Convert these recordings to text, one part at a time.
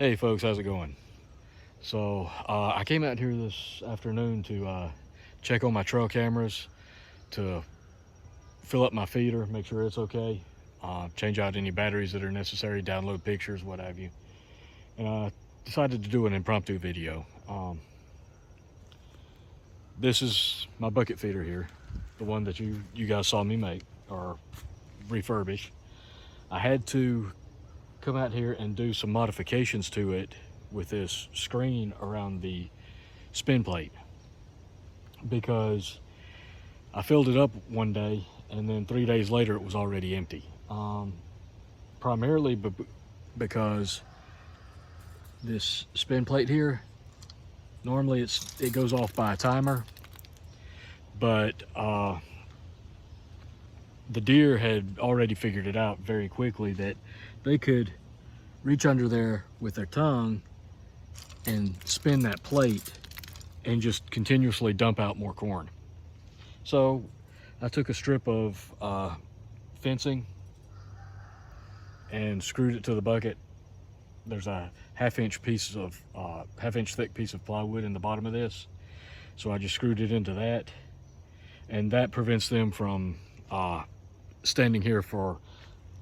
Hey folks, how's it going? So I came out here this afternoon to check on my trail cameras, to fill up my feeder, make sure it's okay, change out any batteries that are necessary, download pictures, what have you. And I decided to do an impromptu video. This is my bucket feeder here, the one that you guys saw me make or refurbish. I had to come out here and do some modifications to it with this screen around the spin plate, because I filled it up one day and then 3 days later it was already empty. Primarily because this spin plate here, normally it goes off by a timer, but the deer had already figured it out very quickly that they could reach under there with their tongue and spin that plate and just continuously dump out more corn. So I took a strip of fencing and screwed it to the bucket. There's a half-inch thick piece of plywood in the bottom of this, so I just screwed it into that, and that prevents them from standing here for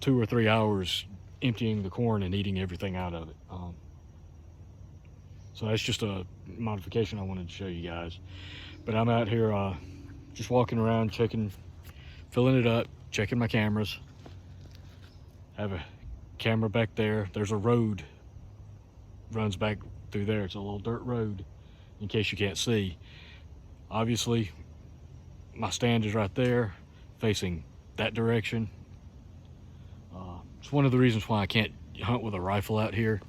2 or 3 hours emptying the corn and eating everything out of it. So that's just a modification I wanted to show you guys. But I'm out here just walking around, checking, filling it up, checking my cameras. Have a camera back there. There's a road runs back through there. It's a little dirt road, in case you can't see. Obviously my stand is right there facing that direction. It's one of the reasons why I can't hunt with a rifle out here,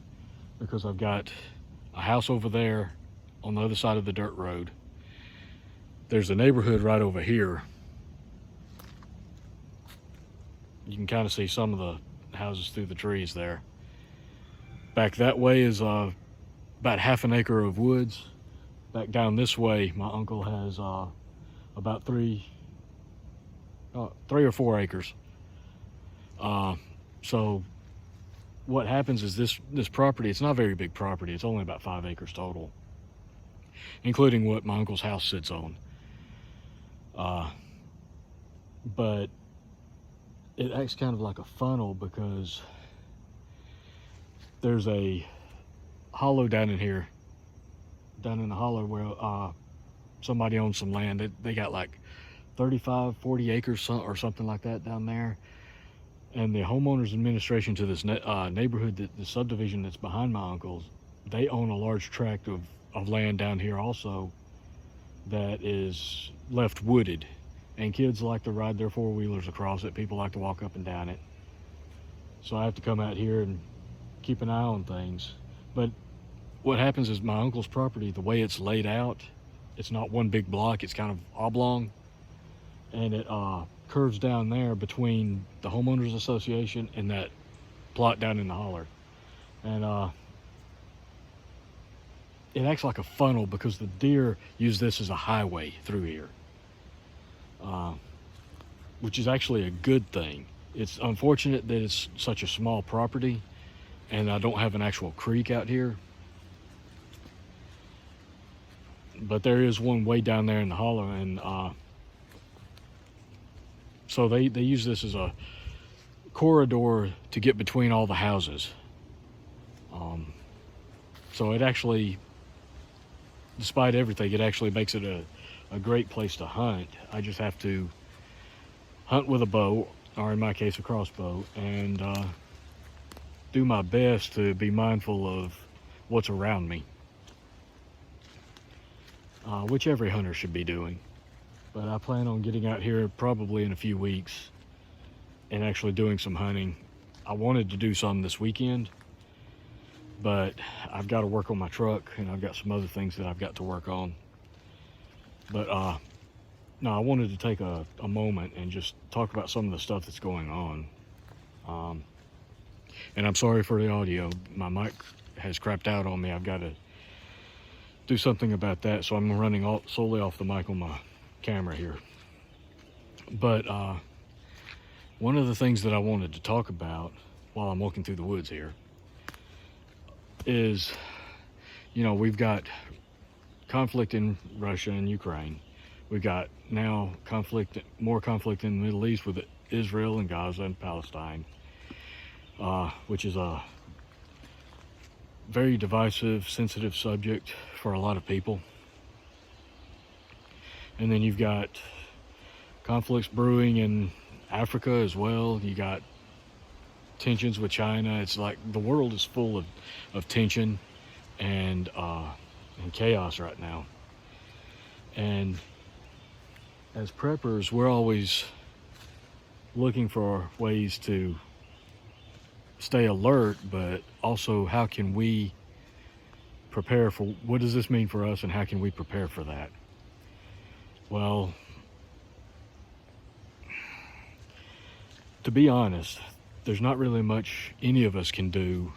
because I've got a house over there on the other side of the dirt road. There's a neighborhood right over here. You can kind of see some of the houses through the trees there. Back that way is about half an acre of woods. Back down this way, my uncle has about 3 or 4 acres. So what happens is this property, it's not a very big property. It's only about 5 acres total, including what my uncle's house sits on. But it acts kind of like a funnel, because there's a hollow down in here, down in the hollow where somebody owns some land. They got like 35, 40 acres or something like that down there. And the homeowners administration to this neighborhood, the subdivision that's behind my uncle's, they own a large tract of land down here also that is left wooded. And kids like to ride their four-wheelers across it. People like to walk up and down it. So I have to come out here and keep an eye on things. But what happens is my uncle's property, the way it's laid out, it's not one big block, it's kind of oblong. And it curves down there between the homeowners association and that plot down in the holler. And it acts like a funnel, because the deer use this as a highway through here, which is actually a good thing. It's unfortunate that it's such a small property and I don't have an actual creek out here, but there is one way down there in the holler. And so they use this as a corridor to get between all the houses. So it actually, despite everything, it actually makes it a great place to hunt. I just have to hunt with a bow, or in my case a crossbow, and do my best to be mindful of what's around me, which every hunter should be doing. But I plan on getting out here probably in a few weeks and actually doing some hunting. I wanted to do some this weekend, but I've got to work on my truck, and I've got some other things that I've got to work on. But no, I wanted to take a moment and just talk about some of the stuff that's going on. And I'm sorry for the audio. My mic has crapped out on me. I've got to do something about that, so I'm running solely off the mic on my camera here. But one of the things that I wanted to talk about while I'm walking through the woods here, is, you know, we've got conflict in Russia and Ukraine. We've got now more conflict in the Middle East with Israel and Gaza and Palestine, which is a very divisive, sensitive subject for a lot of people. And then you've got conflicts brewing in Africa as well. You got tensions with China. It's like the world is full of tension and chaos right now. And as preppers, we're always looking for ways to stay alert, but also how can we prepare for, what does this mean for us, and how can we prepare for that? Well, to be honest, there's not really much any of us can do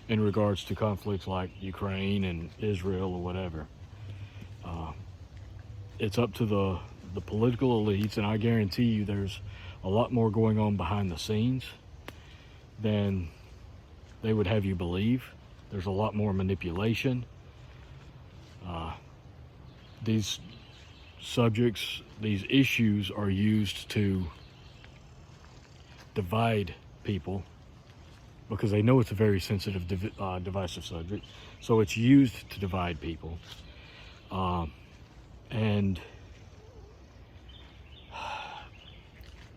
in regards to conflicts like Ukraine and Israel or whatever. It's up to the political elites, and I guarantee you there's a lot more going on behind the scenes than they would have you believe. There's a lot more manipulation. These subjects, these issues are used to divide people because they know it's a very sensitive, divisive subject. So it's used to divide people. And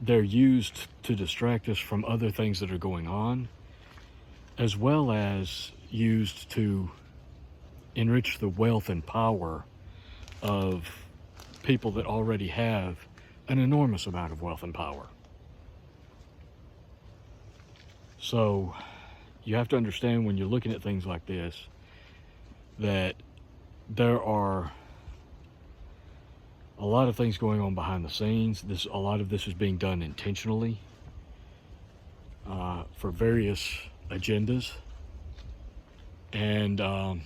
they're used to distract us from other things that are going on, as well as used to enrich the wealth and power of people that already have an enormous amount of wealth and power. So you have to understand when you're looking at things like this that there are a lot of things going on behind the scenes. A lot of this is being done intentionally for various agendas. And I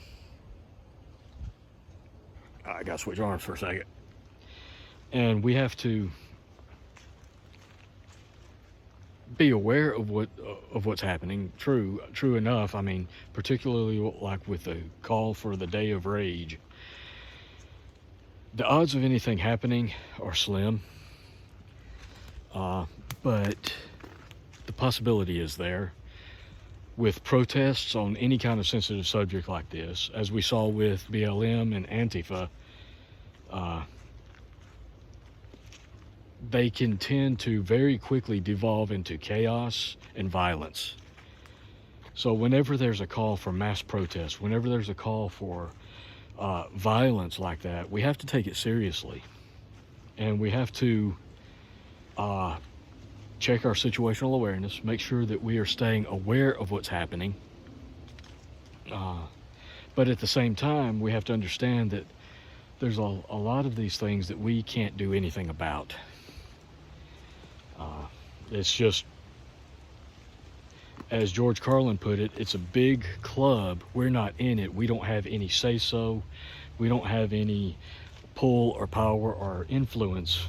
gotta switch arms for a second. And we have to be aware of what's happening. True enough. I mean, particularly like with the call for the Day of Rage, the odds of anything happening are slim, but the possibility is there. With protests on any kind of sensitive subject like this, as we saw with BLM and Antifa, they can tend to very quickly devolve into chaos and violence. So whenever there's a call for mass protest, whenever there's a call for violence like that, we have to take it seriously. And we have to check our situational awareness, make sure that we are staying aware of what's happening. But at the same time, we have to understand that there's a lot of these things that we can't do anything about. It's just, as George Carlin put it, it's a big club. We're not in it. We don't have any say-so. We don't have any pull or power or influence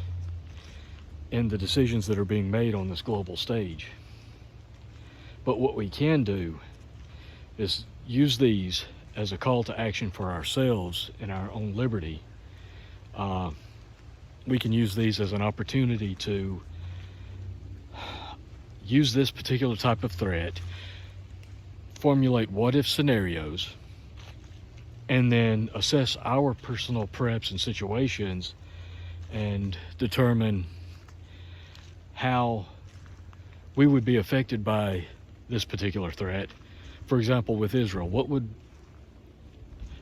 in the decisions that are being made on this global stage. But what we can do is use these as a call to action for ourselves and our own liberty. We can use these as an opportunity to use this particular type of threat, formulate what-if scenarios, and then assess our personal preps and situations and determine how we would be affected by this particular threat. For example, with Israel,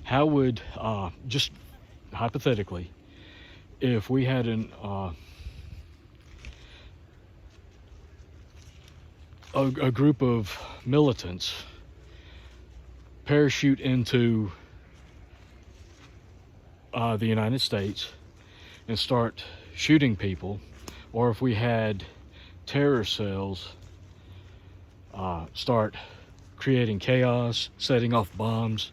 how would just hypothetically, if we had a group of militants parachute into the United States and start shooting people, or if we had terror cells start creating chaos, setting off bombs,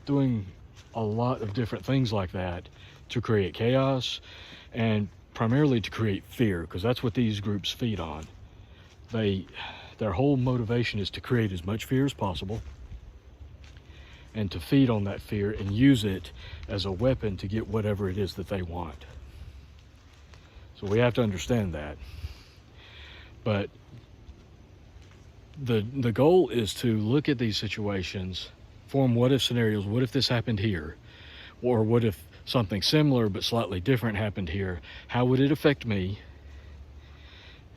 doing a lot of different things like that to create chaos and primarily to create fear, because that's what these groups feed on. Their whole motivation is to create as much fear as possible and to feed on that fear and use it as a weapon to get whatever it is that they want. So we have to understand that. But the goal is to look at these situations, form what if scenarios. What if this happened here? Or what if something similar but slightly different happened here? How would it affect me?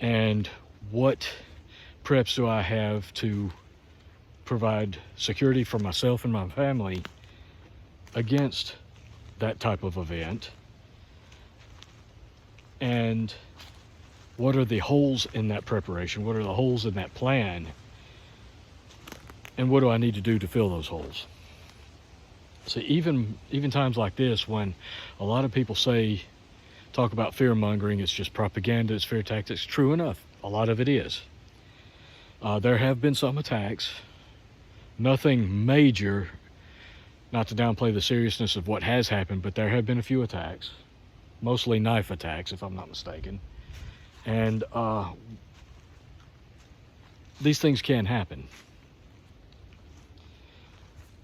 And what preps do I have to provide security for myself and my family against that type of event? And what are the holes in that preparation? What are the holes in that plan? And what do I need to do to fill those holes? So even times like this, when a lot of people talk about fear mongering, it's just propaganda, it's fear tactics. True enough, a lot of it is. There have been some attacks, nothing major, not to downplay the seriousness of what has happened, but there have been a few attacks, mostly knife attacks, if I'm not mistaken. And these things can happen.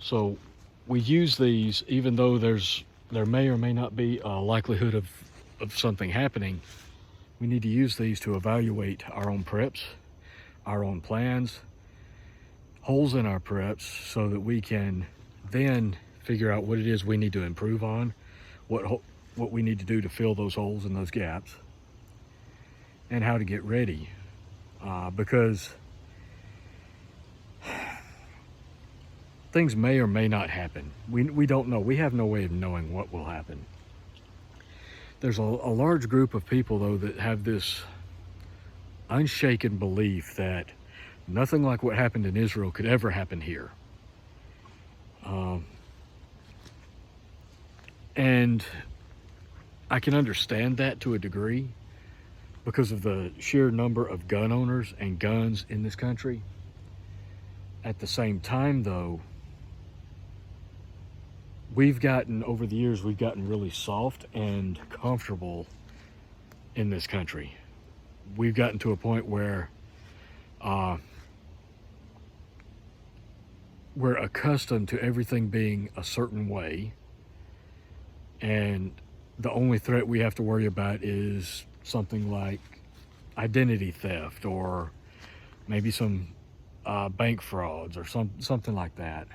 So we use these, even though there may or may not be a likelihood of something happening. We need to use these to evaluate our own preps, our own plans, holes in our preps, so that we can then figure out what it is we need to improve on, what we need to do to fill those holes and those gaps, and how to get ready. Because things may or may not happen. We don't know. We have no way of knowing what will happen. There's a large group of people, though, that have this unshaken belief that nothing like what happened in Israel could ever happen here. And I can understand that to a degree because of the sheer number of gun owners and guns in this country. At the same time, though, over the years, we've gotten really soft and comfortable in this country. We've gotten to a point where we're accustomed to everything being a certain way, and the only threat we have to worry about is something like identity theft, or maybe some bank frauds, or something like that.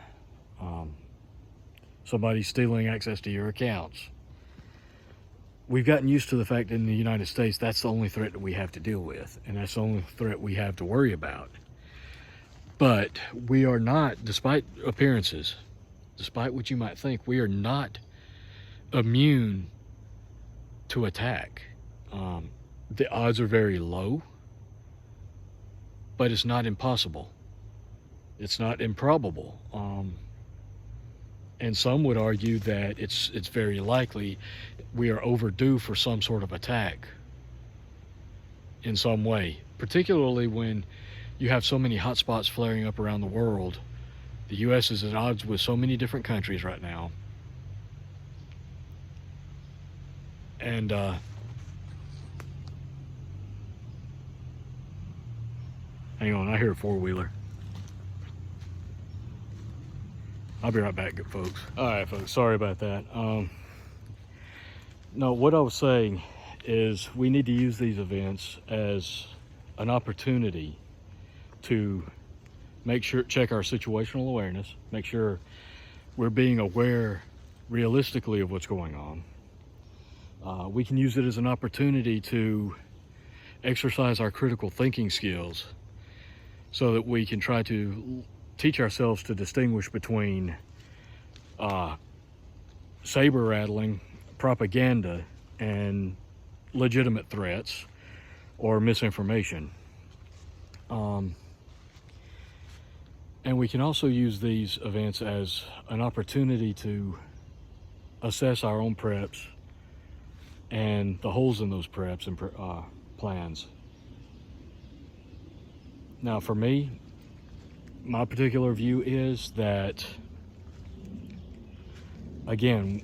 Somebody stealing access to your accounts. We've gotten used to the fact that in the United States, that's the only threat that we have to deal with, and that's the only threat we have to worry about. But we are not, despite appearances, despite what you might think, we are not immune to attack. The odds are very low, but it's not impossible. It's not improbable. And some would argue that it's very likely we are overdue for some sort of attack in some way, particularly when you have so many hotspots flaring up around the world. The U.S. is at odds with so many different countries right now. And hang on, I hear a four-wheeler. I'll be right back, good folks. All right, folks, sorry about that. No, what I was saying is we need to use these events as an opportunity to check our situational awareness, make sure we're being aware realistically of what's going on. We can use it as an opportunity to exercise our critical thinking skills so that we can try to teach ourselves to distinguish between saber rattling, propaganda, and legitimate threats or misinformation. And we can also use these events as an opportunity to assess our own preps and the holes in those preps and plans. Now, for me, my particular view is that, again,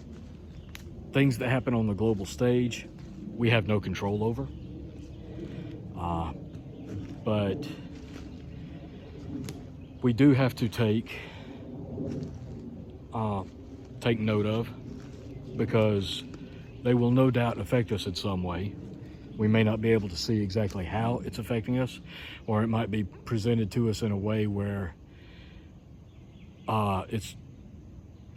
things that happen on the global stage, we have no control over. But we do have to take take note of, because they will no doubt affect us in some way. We may not be able to see exactly how it's affecting us, or it might be presented to us in a way where it's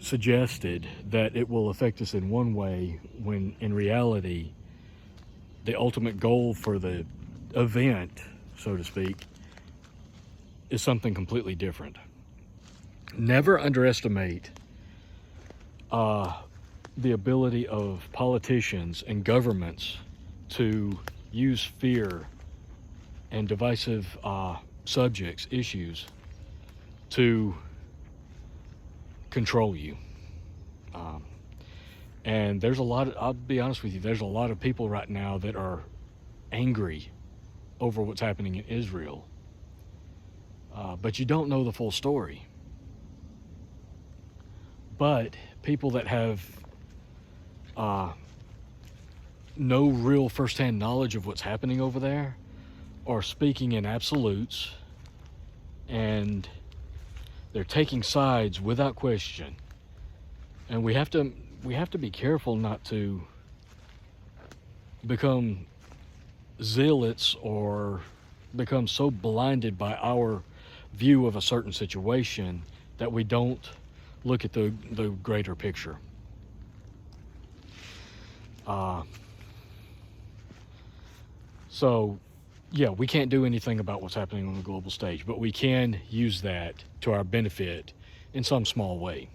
suggested that it will affect us in one way, when in reality the ultimate goal for the event, so to speak, is something completely different. Never underestimate the ability of politicians and governments to use fear and divisive subjects, issues, to control you. And there's a lot of, I'll be honest with you, there's a lot of people right now that are angry over what's happening in Israel. But you don't know the full story. But people that have no real firsthand knowledge of what's happening over there are speaking in absolutes, and they're taking sides without question. And we have to be careful not to become zealots or become so blinded by our view of a certain situation that we don't look at the greater picture. So yeah, we can't do anything about what's happening on the global stage, but we can use that to our benefit in some small way.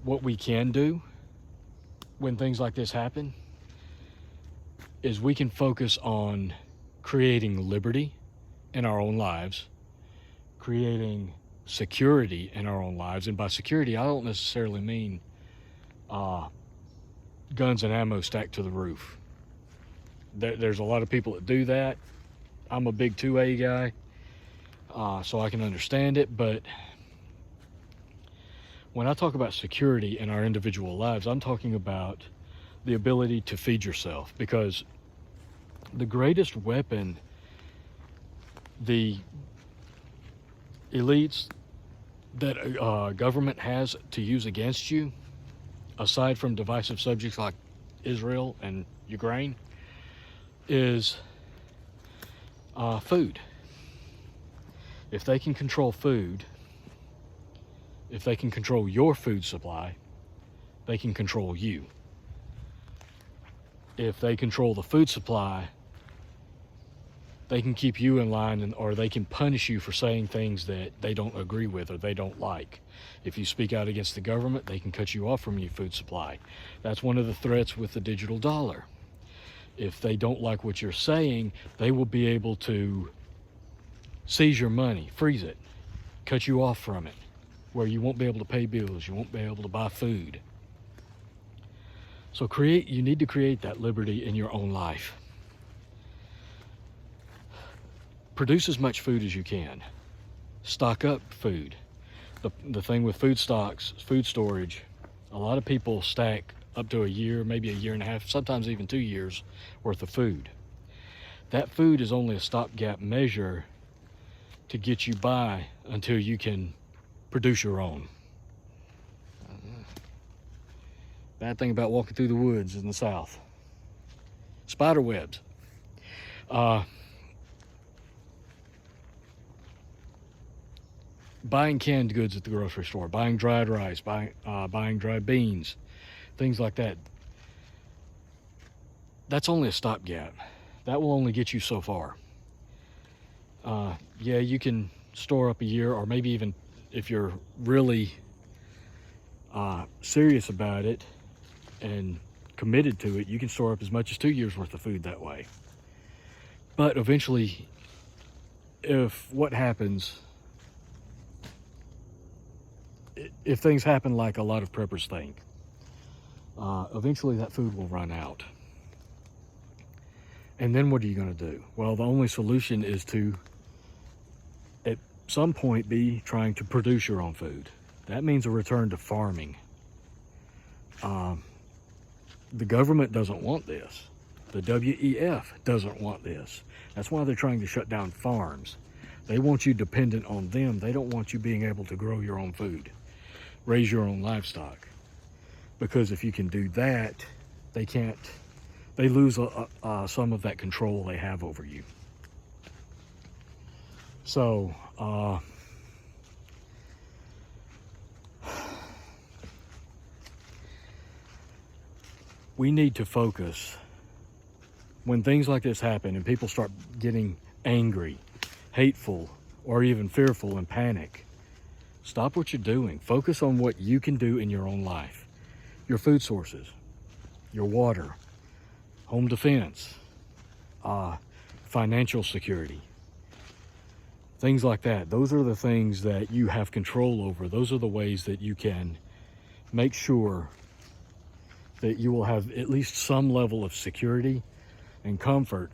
What we can do when things like this happen is we can focus on creating liberty in our own lives, creating security in our own lives. And by security, I don't necessarily mean guns and ammo stacked to the roof. There's a lot of people that do that. I'm a big 2A guy, so I can understand it. But when I talk about security in our individual lives, I'm talking about the ability to feed yourself, because the greatest weapon the elites that government has to use against you, aside from divisive subjects like Israel and Ukraine, is food. If they can control food, if they can control your food supply, they can control you. If they control the food supply, they can keep you in line, or they can punish you for saying things that they don't agree with or they don't like. If you speak out against the government, they can cut you off from your food supply. That's one of the threats with the digital dollar. If they don't like what you're saying, they will be able to seize your money, freeze it, cut you off from it, where you won't be able to pay bills, you won't be able to buy food. So you need to create that liberty in your own life. Produce as much food as you can. Stock up food. The thing with food stocks, food storage, a lot of people stack up to a year, maybe a year and a half, sometimes even 2 years worth of food. That food is only a stopgap measure to get you by until you can produce your own. Bad thing about walking through the woods in the South: spider webs. Buying canned goods at the grocery store, buying dried rice, buying dried beans, things like that. That's only a stopgap. That will only get you so far. Yeah, you can store up a year, or maybe even if you're really serious about it and committed to it, you can store up as much as 2 years worth of food that way. But eventually, if things happen like a lot of preppers think, eventually that food will run out. And then what are you going to do? Well, the only solution is to, at some point, be trying to produce your own food. That means a return to farming. The government doesn't want this. The WEF doesn't want this. That's why they're trying to shut down farms. They want you dependent on them. They don't want you being able to grow your own food, raise your own livestock. Because if you can do that, they lose some of that control they have over you. So, we need to focus when things like this happen and people start getting angry, hateful, or even fearful and panic. Stop what you're doing. Focus on what you can do in your own life. Your food sources, your water, home defense, financial security, things like that. Those are the things that you have control over. Those are the ways that you can make sure that you will have at least some level of security and comfort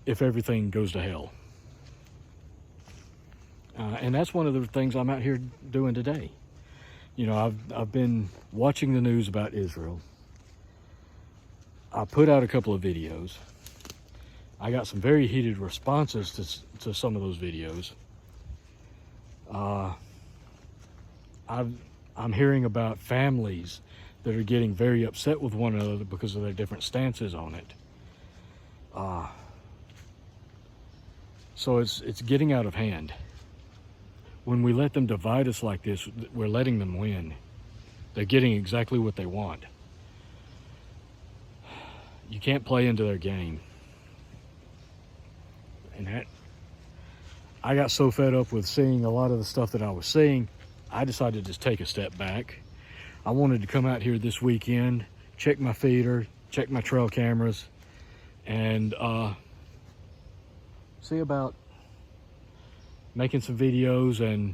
if everything goes to hell. And that's one of the things I'm out here doing today. You know, I've been watching the news about Israel. I put out a couple of videos. I got some very heated responses to some of those videos. I'm hearing about families that are getting very upset with one another because of their different stances on it. So it's getting out of hand. When we let them divide us like this, we're letting them win. They're getting exactly what they want. You can't play into their game. And I got so fed up with seeing a lot of the stuff that I was seeing, I decided to just take a step back. I wanted to come out here this weekend, check my feeder, check my trail cameras, and see about making some videos and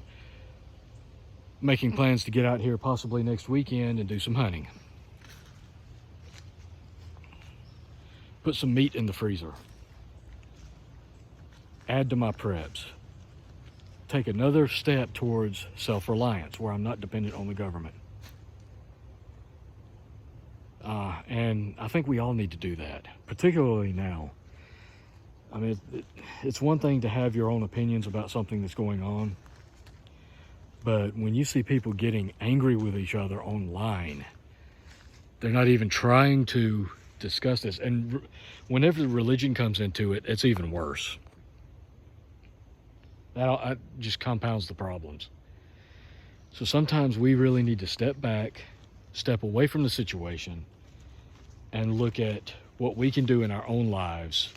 making plans to get out here possibly next weekend and do some hunting. Put some meat in the freezer. Add to my preps. Take another step towards self-reliance where I'm not dependent on the government. And I think we all need to do that, particularly now. I mean, it's one thing to have your own opinions about something that's going on, but when you see people getting angry with each other online, they're not even trying to discuss this. And whenever religion comes into it, it's even worse. That just compounds the problems. So sometimes we really need to step back, step away from the situation, and look at what we can do in our own lives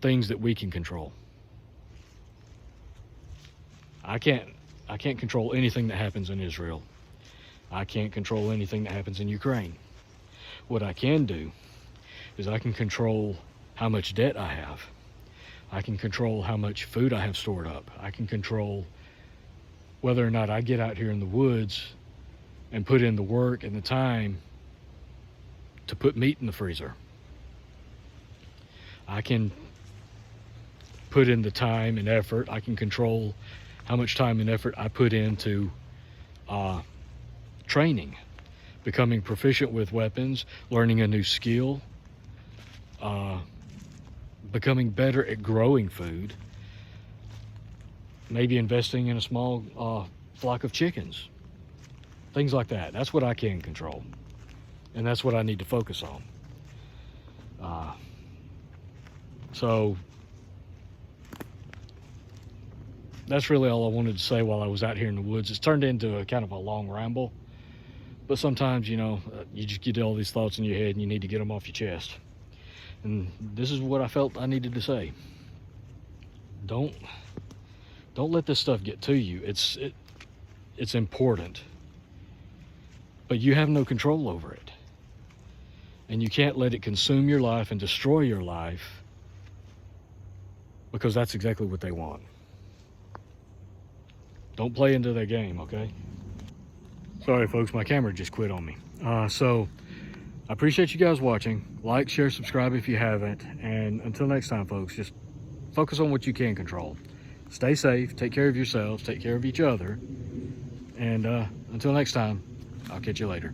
things that we can control. I can't control anything that happens in Israel. I can't control anything that happens in Ukraine. What I can do is I can control how much debt I have. I can control how much food I have stored up. I can control whether or not I get out here in the woods and put in the work and the time to put meat in the freezer. I can put in the time and effort. I can control how much time and effort I put into training, becoming proficient with weapons, learning a new skill, becoming better at growing food, maybe investing in a small flock of chickens, things like that. That's what I can control, and that's what I need to focus on. So that's really all I wanted to say while I was out here in the woods. It's turned into a kind of a long ramble, but sometimes, you know, you just get all these thoughts in your head and you need to get them off your chest. And this is what I felt I needed to say. Don't let this stuff get to you. It's important, but you have no control over it. And you can't let it consume your life and destroy your life, because that's exactly what they want. Don't play into their game, okay? Sorry, folks, my camera just quit on me. So I appreciate you guys watching. Like, share, subscribe if you haven't. And until next time, folks, just focus on what you can control. Stay safe, take care of yourselves, take care of each other. And until next time, I'll catch you later.